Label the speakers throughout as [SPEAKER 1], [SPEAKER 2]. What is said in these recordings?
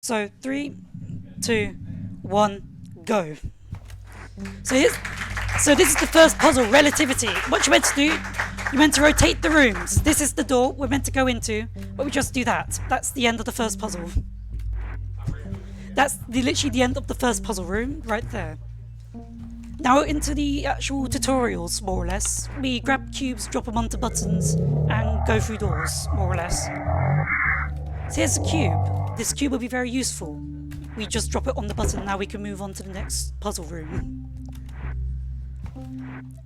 [SPEAKER 1] So 3, 2, 1, go. So this is the first puzzle, relativity. What you meant to do, you meant to rotate the rooms. This is the door we're meant to go into, but we just do that. That's the end of the first puzzle. That's literally the end of the first puzzle room, right there. Now into the actual tutorials, more or less. We grab cubes, drop them onto buttons, and go through doors, more or less. So here's a cube. This cube will be very useful. We just drop it on the button, now we can move on to the next puzzle room.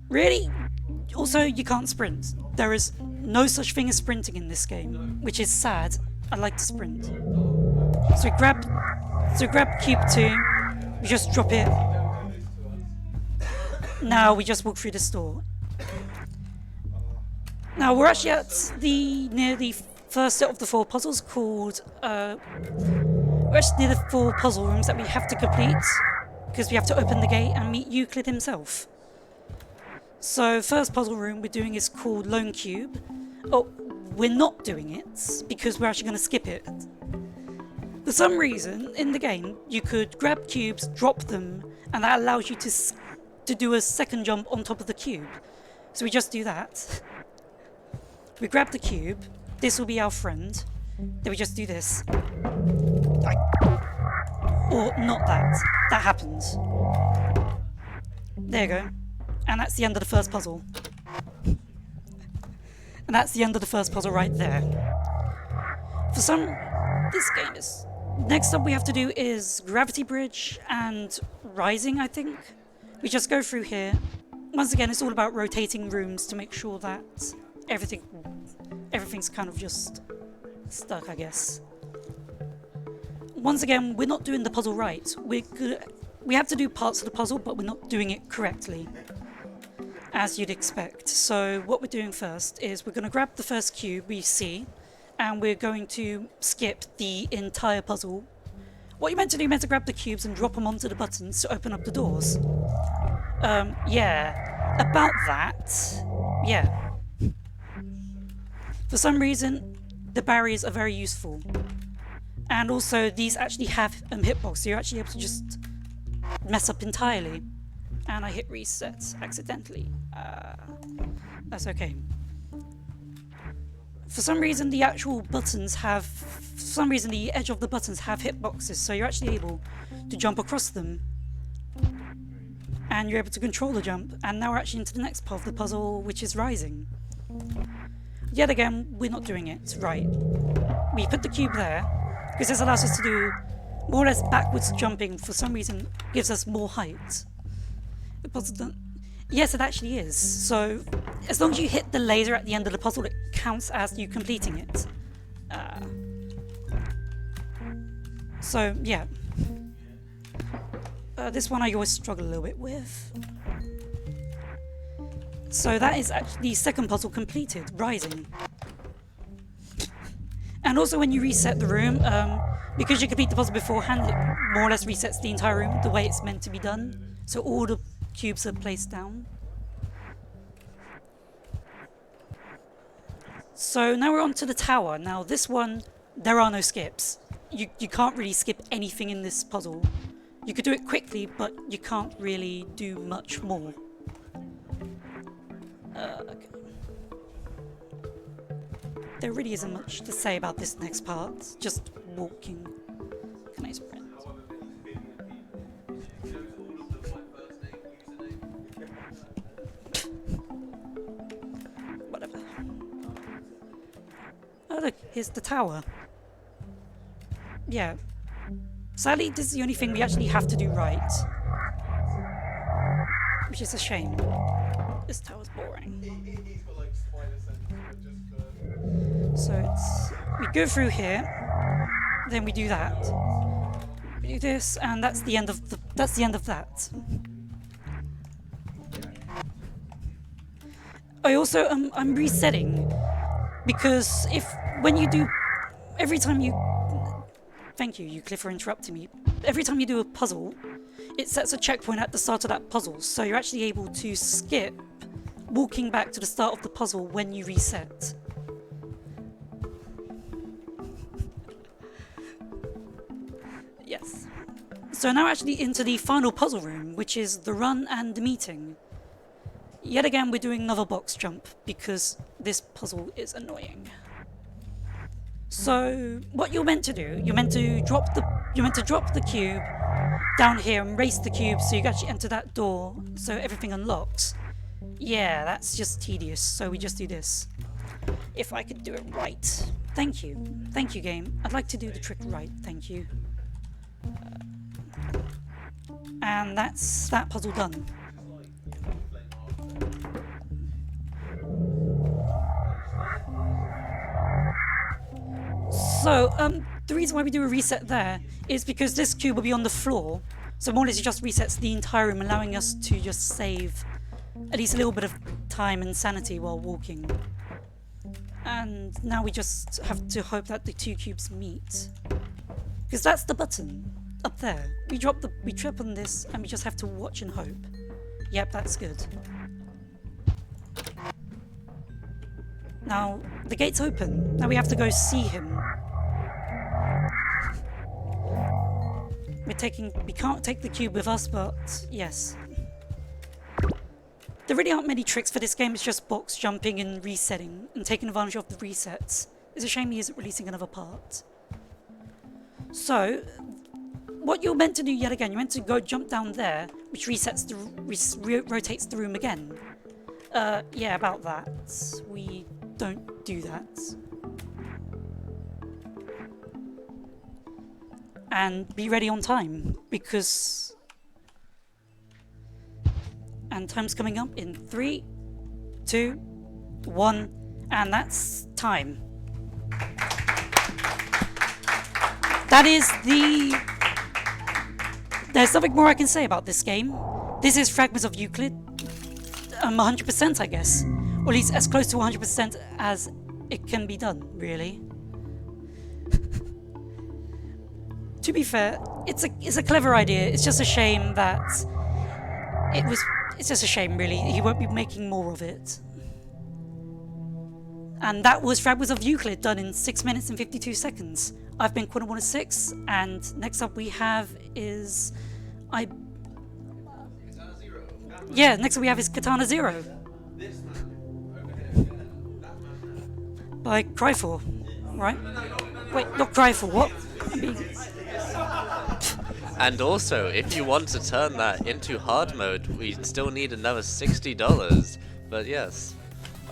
[SPEAKER 1] Really? Also, you can't sprint. There is no such thing as sprinting in this game, which is sad. I like to sprint. So grab cube 2, we just drop it. Now we just walk through this door. Now we're actually at near the first set of the 4 puzzles called we're actually near the 4 puzzle rooms that we have to complete because we have to open the gate and meet Euclid himself. So first puzzle room we're doing is called Lone Cube. Oh, we're not doing it because we're actually going to skip it. For some reason in the game you could grab cubes, drop them, and that allows you to do a second jump on top of the cube. So we just do that. We grab the cube, this will be our friend, then we just do this. Or not that. That happens. There you go. And that's the end of the first puzzle. And that's the end of the first puzzle right there. This game is... Next up we have to do is Gravity Bridge and Rising, I think. We just go through here. Once again, it's all about rotating rooms to make sure that everything's kind of just stuck, I guess. Once again, we're not doing the puzzle right. We have to do parts of the puzzle, but we're not doing it correctly, as you'd expect. So what we're doing first is we're going to grab the first cube we see, and we're going to skip the entire puzzle. What you meant to do, you meant to grab the cubes and drop them onto the buttons to open up the doors. Yeah, about that. Yeah. For some reason, the barriers are very useful. And also, these actually have hitbox, so you're actually able to just mess up entirely. And I hit reset accidentally. That's okay. For some reason, the actual buttons have... For some reason, the edge of the buttons have hitboxes, so you're actually able to jump across them. And you're able to control the jump. And now we're actually into the next part of the puzzle, which is Rising. Yet again, we're not doing it right. We put the cube there, because this allows us to do more or less backwards jumping. For some reason, gives us more height. The puzzle yes, it actually is. So, as long as you hit the laser at the end of the puzzle, it counts as you completing it. So, yeah. This one I always struggle a little bit with. So that is actually the second puzzle completed, Rising. And also when you reset the room, because you complete the puzzle beforehand, it more or less resets the entire room the way it's meant to be done. So all the cubes are placed down. So now we're on to the tower. Now this one, there are no skips. You can't really skip anything in this puzzle. You could do it quickly, but you can't really do much more. Okay. There really isn't much to say about this next part. Just walking. Can I sprint? Whatever. Oh look, here's the tower. Yeah. Sadly, this is the only thing we actually have to do right. Which is a shame. This tower's boring. So we go through here, then we do that. We do this, and that's the end of that. I also I'm resetting because every time you thank you, Euclid, for interrupting me. Every time you do a puzzle, it sets a checkpoint at the start of that puzzle, so you're actually able to skip walking back to the start of the puzzle when you reset. Yes. So now actually into the final puzzle room, which is the run and the meeting. Yet again, we're doing another box jump because this puzzle is annoying. So what you're meant to do, you're meant to drop the cube down here and race the cube so you can actually enter that door so everything unlocks. Yeah, that's just tedious, so we just do this. If I could do it right. Thank you. Thank you, game. I'd like to do the trick right, thank you. And that's that puzzle done. So, the reason why we do a reset there is because this cube will be on the floor, so more or less it just resets the entire room, allowing us to just save at least a little bit of time and sanity while walking. And now we just have to hope that the two cubes meet. Because that's the button, up there. We trip on this and we just have to watch and hope. Yep, that's good. Now, the gate's open. Now we have to go see him. We can't take the cube with us, but yes. There really aren't many tricks for this game, it's just box jumping and resetting, and taking advantage of the resets. It's a shame he isn't releasing another part. So, what you're meant to do yet again, you're meant to go jump down there, which resets rotates the room again. Yeah, about that. We don't do that. And be ready on time, because... And time's coming up in 3, 2, 1, and that's time. That is the... There's nothing more I can say about this game. This is Fragments of Euclid. 100%, I guess. Or at least as close to 100% as it can be done, really. To be fair, it's a clever idea. It's just a shame that it's just a shame, really. He won't be making more of it. And that was Fragments of Euclid, done in 6 minutes and 52 seconds. I've been Quinn106, and next up we have is Yeah, next up we have is Katana Zero. By Cryfor, right? Wait, not Cryfor, what?
[SPEAKER 2] And also, if you want to turn that into hard mode, we still need another $60. But yes.